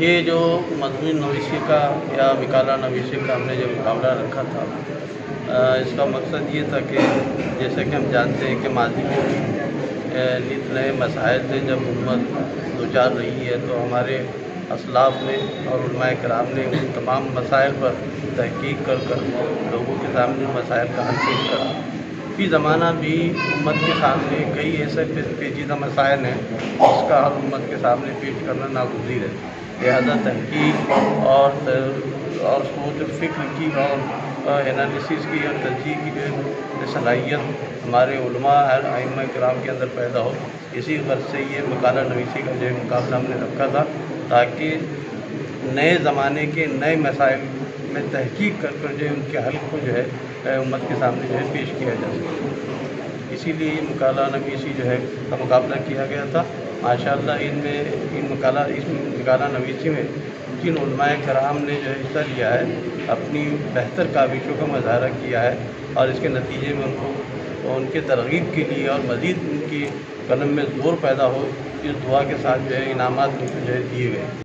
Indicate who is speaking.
Speaker 1: یہ جو مضمون نویسی کا یا مقالہ نویسی کا ہم نے جو مقابلہ رکھا تھا، اس کا مقصد یہ تھا کہ جیسے کہ ہم جانتے ہیں کہ ماضی میں بھی نت نئے مسائل سے جب امت دوچار رہی ہے تو ہمارے اسلاف نے اور علماء کرام نے ان تمام مسائل پر تحقیق کر لوگوں کے سامنے مسائل کا حل پیش کرا۔ فی زمانہ بھی امت کے سامنے کئی ایسے پیچیدہ مسائل ہیں جس کا حل امت کے سامنے پیش کرنا ناگزیر ہے۔ لہذا تحقیق اور سوچ فکر کی اور انالیسس کی اور تجزیے کی جو صلاحیت ہمارے علماء اور ائمہ کرام کے اندر پیدا ہو، اسی غرض سے یہ مقالہ نویسی کا جو مقابلہ ہم نے رکھا تھا تاکہ نئے زمانے کے نئے مسائل میں تحقیق کر جو ان کے حل کو جو ہے امت کے سامنے جو ہے پیش کیا جا سکے۔ اسی لیے یہ مقالہ نویسی جو ہے کا مقابلہ کیا گیا تھا۔ ماشاءاللہ اس مقالہ نویسی میں جن علماء کرام نے جو حصہ لیا ہے اپنی بہتر کاوشوں کا مظاہرہ کیا ہے اور اس کے نتیجے میں ان کو ان کے ترغیب کے لیے اور مزید ان کی قلم میں زور پیدا ہو، اس دعا کے ساتھ جو ہے انعامات ان کو جو ہے دیے گئے۔